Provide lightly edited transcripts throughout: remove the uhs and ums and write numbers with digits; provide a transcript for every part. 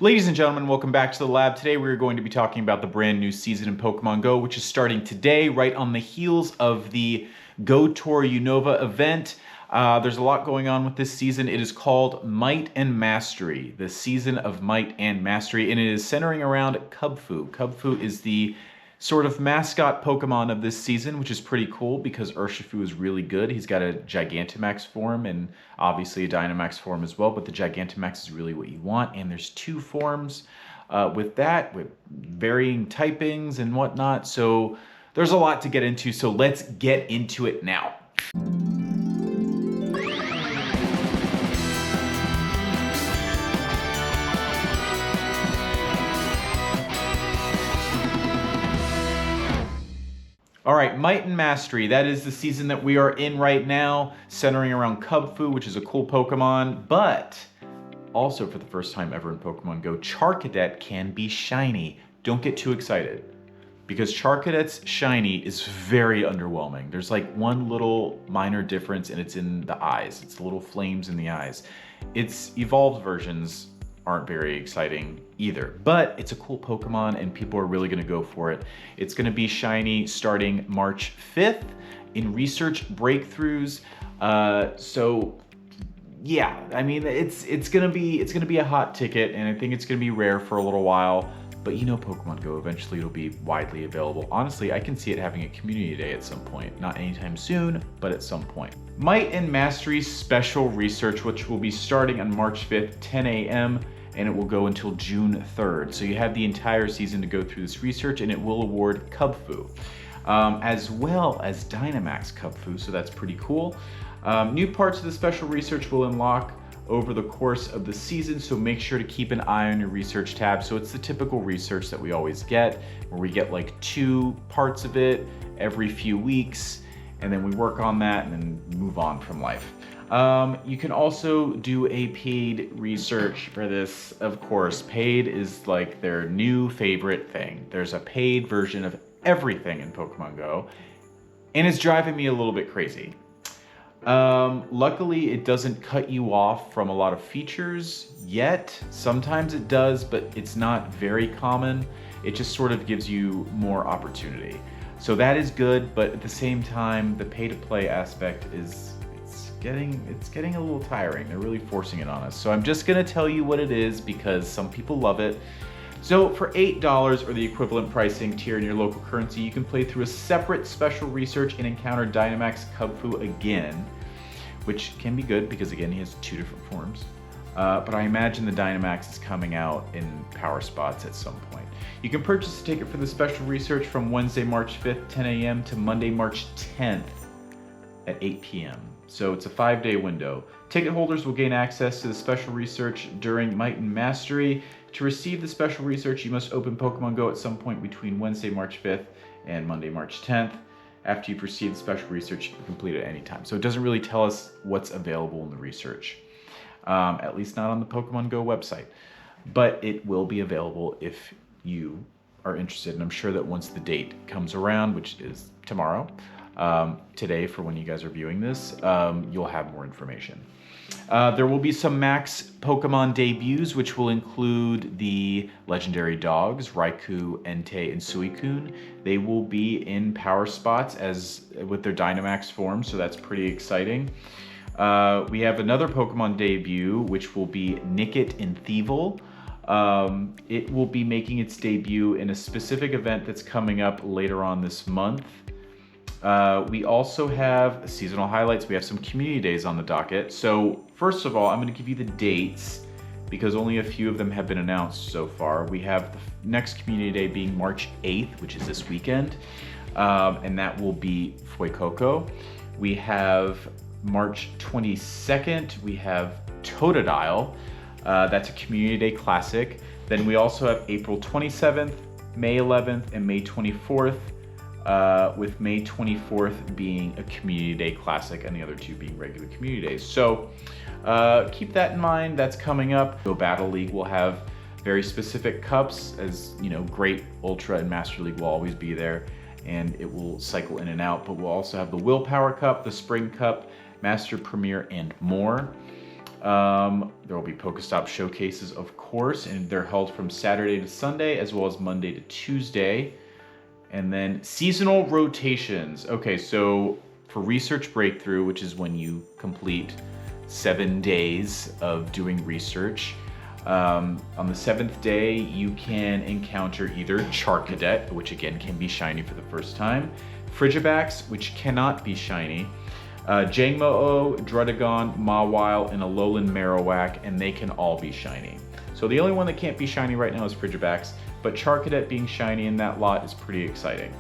Ladies and gentlemen, welcome back to the lab. Today we're going to be talking about the brand new season in Pokemon Go, which is starting today, right on the heels of the Go Tour Unova event. There's a lot going on with this season. It is called Might and Mastery, the season of Might and Mastery, and it is centering around Kubfu. Kubfu is the sort of mascot Pokemon of this season, which is pretty cool because Urshifu is really good. He's got a Gigantamax form and obviously a Dynamax form as well, but the Gigantamax is really what you want, and there's two forms with varying typings and whatnot, so there's a lot to get into, so let's get into it now. All right, Might and Mastery, that is the season that we are in right now, centering around Kubfu, which is a cool Pokemon, but also for the first time ever in Pokemon Go, Charcadet can be shiny. Don't get too excited, because Charcadet's shiny is very underwhelming. There's like one little minor difference, and it's in the eyes. It's the little flames in the eyes. Its evolved versions aren't very exciting either, but it's a cool Pokemon and people are really gonna go for it. It's gonna be shiny starting March 5th in research breakthroughs. So yeah, I mean, it's gonna be a hot ticket, and I think it's gonna be rare for a little while, but you know Pokemon Go, eventually it'll be widely available. Honestly, I can see it having a community day at some point. Not anytime soon, but at some point. Might and Mastery Special Research, which will be starting on March 5th, 10 a.m., and it will go until June 3rd. So you have the entire season to go through this research, and it will award Kubfu, as well as Dynamax Kubfu, so that's pretty cool. New parts of the special research will unlock over the course of the season, so make sure to keep an eye on your research tab. So it's the typical research that we always get, where we get like 2 parts of it every few weeks, and then we work on that and then move on from life. You can also do a paid research for this, of course. Paid is like their new favorite thing. There's a paid version of everything in Pokemon Go, and it's driving me a little bit crazy. Luckily, it doesn't cut you off from a lot of features yet. Sometimes it does, but it's not very common. It just sort of gives you more opportunity. So that is good, but at the same time, the pay-to-play aspect is it's getting a little tiring. They're really forcing it on us. So I'm just gonna tell you what it is because some people love it. So for $8 or the equivalent pricing tier in your local currency, you can play through a separate special research and encounter Dynamax Kubfu again, which can be good because again, he has 2 different forms. But I imagine the Dynamax is coming out in power spots at some point. You can purchase a ticket for the special research from Wednesday, March 5th, 10 a.m. to Monday, March 10th at 8 p.m. So it's a 5-day window. Ticket holders will gain access to the special research during Might and Mastery. To receive the special research, you must open Pokemon Go at some point between Wednesday, March 5th and Monday, March 10th. After you've received the special research, you can complete it at any time. So it doesn't really tell us what's available in the research, at least not on the Pokemon Go website. But it will be available if you are interested, and I'm sure that once the date comes around, which is tomorrow, today for when you guys are viewing this, you'll have more information. There will be some max Pokemon debuts, which will include the legendary dogs, Raikou, Entei, and Suicune. They will be in power spots as with their Dynamax form, so that's pretty exciting. We have another Pokemon debut, which will be Nickit and Thievul. It will be making its debut in a specific event that's coming up later on this month. We also have seasonal highlights. We have some community days on the docket. So first of all, I'm going to give you the dates because only a few of them have been announced so far. We have the next community day being March 8th, which is this weekend, and that will be Fuecoco. We have March 22nd, we have Totodile. That's a community day classic. Then we also have April 27th, May 11th, and May 24th. With May 24th being a community day classic and the other 2 being regular community days. So keep that in mind, that's coming up. Go Battle League will have very specific cups, as you know, Great, Ultra, and Master League will always be there, and it will cycle in and out, but we'll also have the Willpower Cup, the Spring Cup, Master Premier, and more. There will be Pokestop showcases, of course, and they're held from Saturday to Sunday, as well as Monday to Tuesday. And then seasonal rotations. Okay, so for Research Breakthrough, which is when you complete 7 days of doing research, on the 7th day, you can encounter either Charcadet, which again can be shiny for the first time, Frigibax, which cannot be shiny, Jangmo-O, Druddigon, Mawile, and Alolan Marowak, and they can all be shiny. So the only one that can't be shiny right now is Frigibax, but Charcadet being shiny in that lot is pretty exciting.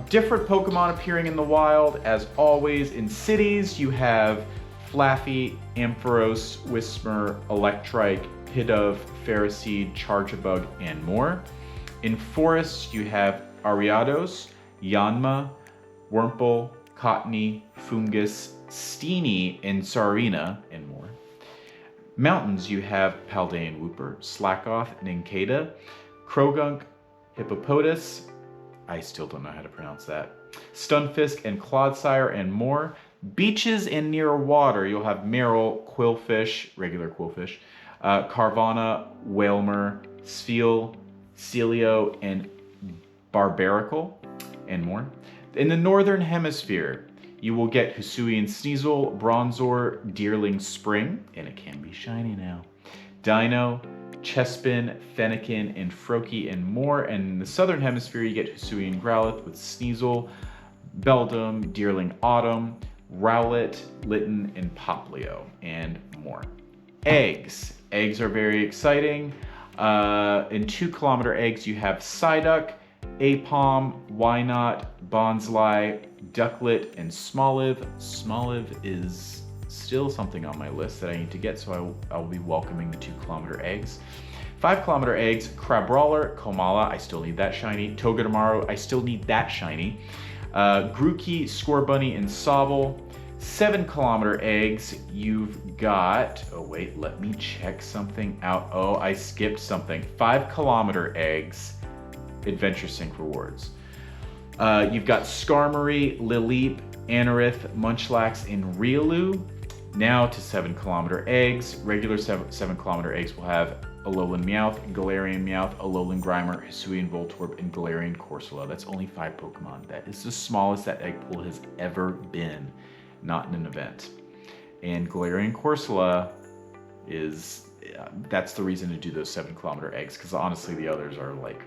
Different Pokemon appearing in the wild, as always. In cities, you have Flaffy, Ampharos, Whismur, Electrike, Pidove, Ferroseed, Charjabug, and more. In forests, you have Ariados, Yanma, Wurmple, Cottony, Fungus, Steenie, and Tsarina, and more. Mountains, you have Paldean Wooper, Slackoth, Nincada, Krogunk, Hippopotas, I still don't know how to pronounce that, Stunfisk, and Clodsire, and more. Beaches and near water, you'll have Marill, Quillfish, regular Quillfish, Carvana, Whalmer, Spheal, Celio, and Barbaracle, and more. In the Northern Hemisphere, you will get Hisuian Sneasel, Bronzor, Deerling Spring, and it can be shiny now, Dino, Chespin, Fennekin, and Froakie, and more. And in the Southern Hemisphere, you get Hisuian Growlithe with Sneasel, Beldum, Deerling Autumn, Rowlet, Litten, and Poplio, and more. Eggs. Eggs are very exciting. In 2 kilometer eggs, you have Psyduck, Apom, Wynot, Bonsly, Ducklet, and Smoliv. Smoliv is still something on my list that I need to get, so I'll be welcoming the 2 kilometer eggs. 5 kilometer eggs, Crabrawler, Komala, I still need that shiny. Togedemaru, I still need that shiny. Grookey, Scorbunny, and Sobble. 7 kilometer eggs, you've got, oh wait, let me check something out. Oh, I skipped something. 5 kilometer eggs, Adventure Sync rewards. You've got Skarmory, Lileep, Anorith, Munchlax, and Riolu. Now to 7 kilometer eggs. Regular 7 kilometer eggs will have Alolan Meowth, Galarian Meowth, Alolan Grimer, Hisuian Voltorb, and Galarian Corsola. That's only 5 Pokemon. That is the smallest that egg pool has ever been, not in an event. And Galarian Corsola is, that's the reason to do those 7 kilometer eggs, because honestly the others are like,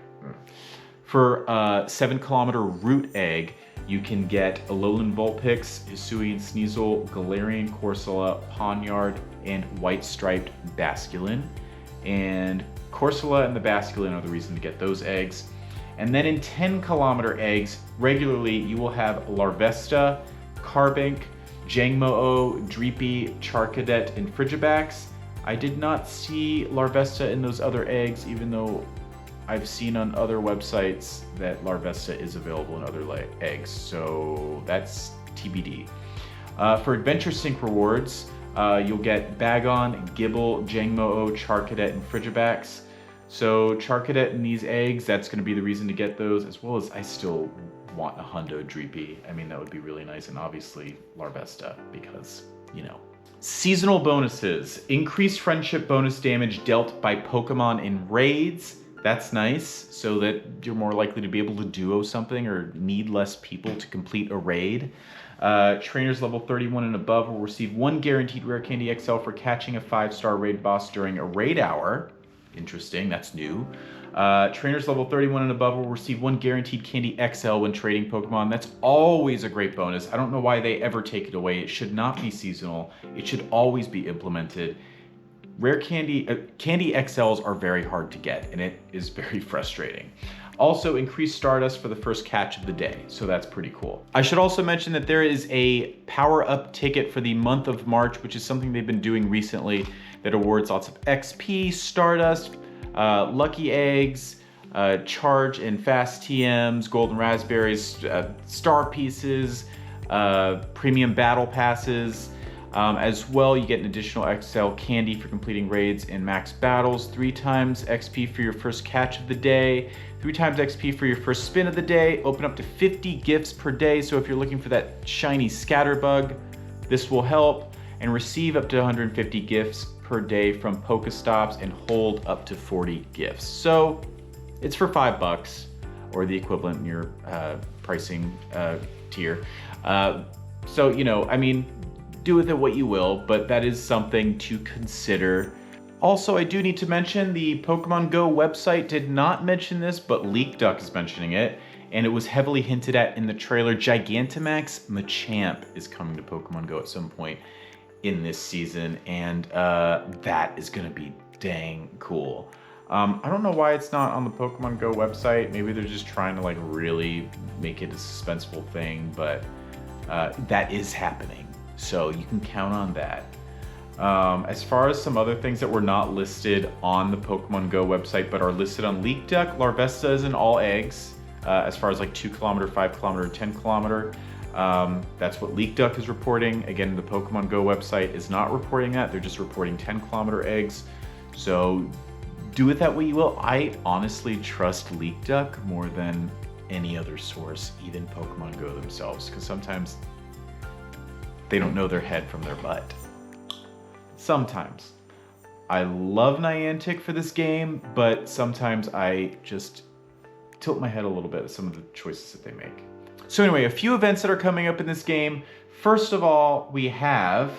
For 7 kilometer root egg, you can get Alolan Vulpix, Hisuian Sneasel, Galarian Corsola, Pawniard, and White Striped Basculin. And Corsola and the Basculin are the reason to get those eggs. And then in 10 kilometer eggs, regularly you will have Larvesta, Carbink, Jangmo-O, Dreepy, Charcadet, and Frigibax. I did not see Larvesta in those other eggs, even though I've seen on other websites that Larvesta is available in other eggs, so that's TBD. For Adventure Sync rewards, you'll get Bagon, Gibble, Jangmo-O, Charcadet, and Frigibax. So Charcadet in these eggs, that's going to be the reason to get those, as well as I still want a Hundo Dreepy. I mean, that would be really nice, and obviously Larvesta, because, you know. Seasonal bonuses. Increased friendship bonus damage dealt by Pokemon in raids. That's nice, so that you're more likely to be able to duo something or need less people to complete a raid. Trainers level 31 and above will receive 1 guaranteed Rare Candy XL for catching a 5-star raid boss during a raid hour. Interesting, that's new. Trainers level 31 and above will receive 1 guaranteed Candy XL when trading Pokemon. That's always a great bonus. I don't know why they ever take it away. It should not be seasonal. It should always be implemented. Rare Candy XLs are very hard to get, and it is very frustrating. Also, increased Stardust for the first catch of the day, so that's pretty cool. I should also mention that there is a power-up ticket for the month of March, which is something they've been doing recently that awards lots of XP, Stardust, Lucky Eggs, Charge and Fast TMs, Golden Raspberries, Star Pieces, Premium Battle Passes. As well, you get an additional XL candy for completing raids and max battles, 3 times XP for your first catch of the day, 3 times XP for your first spin of the day, open up to 50 gifts per day, so if you're looking for that shiny Scatterbug, this will help. and receive up to 150 gifts per day from Pokestops and hold up to 40 gifts. So it's for $5 or the equivalent in your pricing tier. So, you know, I mean, do with it what you will, but that is something to consider. Also, I do need to mention the Pokemon Go website did not mention this, but LeakDuck is mentioning it, and it was heavily hinted at in the trailer. Gigantamax Machamp is coming to Pokemon Go at some point in this season, and that is gonna be dang cool. I don't know why it's not on the Pokemon Go website. Maybe they're just trying to like really make it a suspenseful thing, but that is happening. So you can count on that. As far as some other things that were not listed on the Pokemon Go website, but are listed on LeakDuck, Larvesta is in all eggs, as far as like 2 kilometer, 5 kilometer, 10 kilometer. That's what LeakDuck is reporting. Again, the Pokemon Go website is not reporting that. They're just reporting 10 kilometer eggs. So do with that what you will. I honestly trust LeakDuck more than any other source, even Pokemon Go themselves, because sometimes they don't know their head from their butt. Sometimes. I love Niantic for this game, but sometimes I just tilt my head a little bit at some of the choices that they make. So anyway, a few events that are coming up in this game. First of all, we have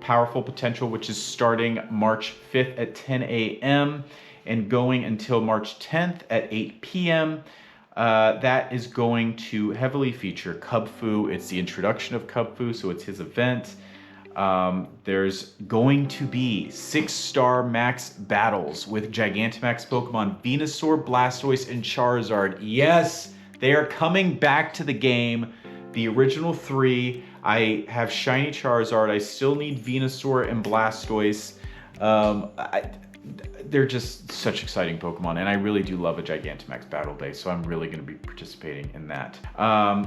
Powerful Potential, which is starting March 5th at 10 a.m. and going until March 10th at 8 p.m. That is going to heavily feature Kubfu. It's the introduction of Kubfu, so it's his event. There's going to be 6-star max battles with Gigantamax Pokemon Venusaur, Blastoise, and Charizard. Yes, they are coming back to the game. The original 3. I have shiny Charizard. I still need Venusaur and Blastoise. They're just such exciting Pokemon, and I really do love a Gigantamax Battle Day, so I'm really going to be participating in that.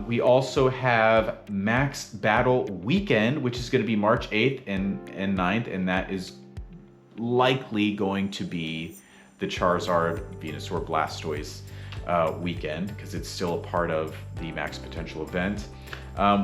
We also have Max Battle Weekend, which is going to be March 8th and 9th, and that is likely going to be the Charizard, Venusaur, Blastoise weekend, because it's still a part of the Max Potential event.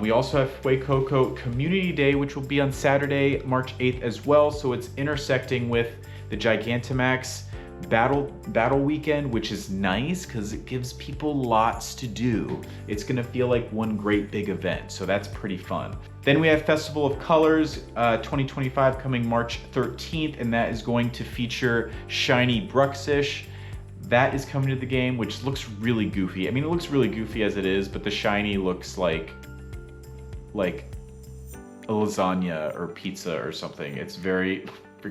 We also have Fuecoco Community Day, which will be on Saturday, March 8th as well, so it's intersecting with the Gigantamax battle weekend, which is nice because it gives people lots to do. It's gonna feel like one great big event, so that's pretty fun. Then we have Festival of Colors 2025 coming March 13th, and that is going to feature shiny Bruxish. That is coming to the game, which looks really goofy. I mean, it looks really goofy as it is, but the shiny looks like a lasagna or pizza or something. It's very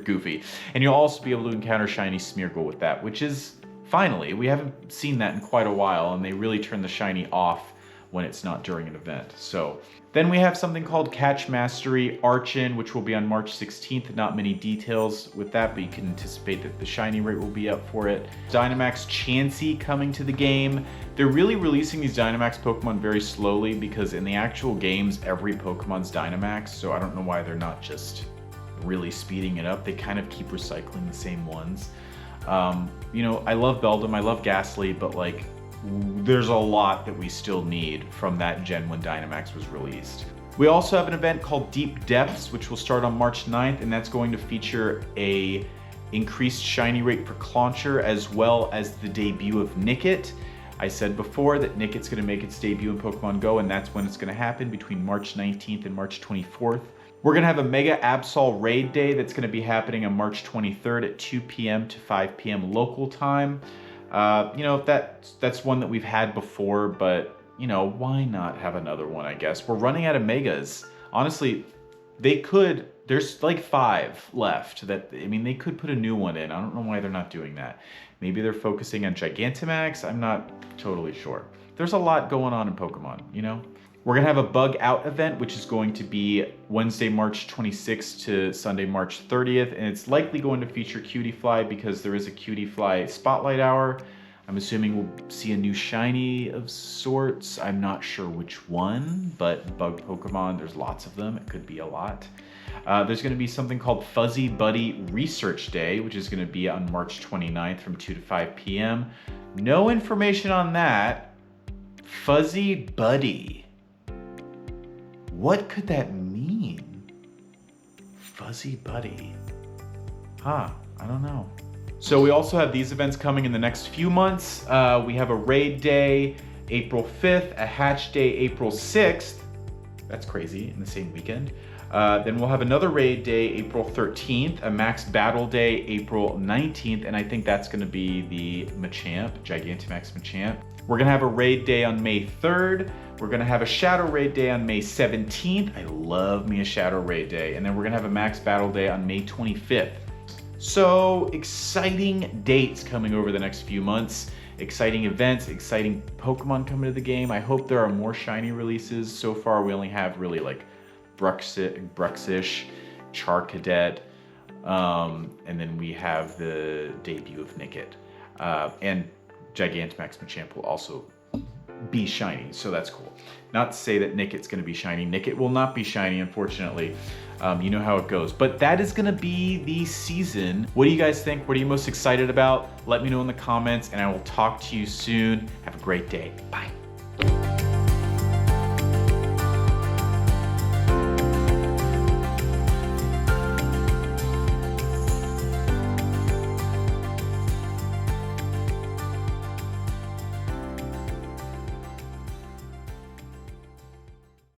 goofy. And you'll also be able to encounter shiny Smeargle with that, which is, finally, we haven't seen that in quite a while, and they really turn the shiny off when it's not during an event. So then we have something called Catch Mastery Archon, which will be on March 16th. Not many details with that, but you can anticipate that the shiny rate will be up for it. Dynamax Chansey coming to the game. They're really releasing these Dynamax Pokemon very slowly because in the actual games, every Pokemon's Dynamax, so I don't know why they're not just really speeding it up. They kind of keep recycling the same ones. You know, I love Beldum, I love Ghastly, but like, there's a lot that we still need from that gen when Dynamax was released. We also have an event called Deep Depths, which will start on March 9th, and that's going to feature a increased shiny rate for Clauncher, as well as the debut of Nickit. I said before that Nickit's gonna make its debut in Pokemon Go, and that's when it's gonna happen, between March 19th and March 24th. We're gonna have a Mega Absol Raid Day that's gonna be happening on March 23rd at 2 p.m. to 5 p.m. local time. You know, that's one that we've had before, but you know, why not have another one, I guess. We're running out of Megas. Honestly, there's like 5 left that, I mean, they could put a new one in. I don't know why they're not doing that. Maybe they're focusing on Gigantamax. I'm not totally sure. There's a lot going on in Pokemon, you know? We're gonna have a Bug Out event, which is going to be Wednesday, March 26th to Sunday, March 30th. And it's likely going to feature Cutiefly because there is a Cutiefly Spotlight Hour. I'm assuming we'll see a new shiny of sorts. I'm not sure which one, but bug Pokemon, there's lots of them. It could be a lot. There's gonna be something called Fuzzy Buddy Research Day, which is gonna be on March 29th from 2 to 5 p.m. No information on that. Fuzzy Buddy. What could that mean? Fuzzy Buddy. Huh, I don't know. So we also have these events coming in the next few months. We have a raid day April 5th, a hatch day April 6th. That's crazy, in the same weekend. Then we'll have another raid day April 13th, a max battle day April 19th, and I think that's gonna be the Machamp, Gigantamax Machamp. We're gonna have a raid day on May 3rd. We're gonna have a shadow raid day on May 17th. I love me a shadow raid day. And then we're gonna have a max battle day on May 25th. So exciting dates coming over the next few months. Exciting events, exciting Pokemon coming to the game. I hope there are more shiny releases. So far we only have really like Bruxish, Charcadet, and then we have the debut of Nickit. And Gigantamax Machamp will also be shiny, so that's cool. Not to say that Nickit's gonna be shiny. Nickit will not be shiny, unfortunately. You know how it goes. But that is gonna be the season. What do you guys think? What are you most excited about? Let me know in the comments, and I will talk to you soon. Have a great day. Bye.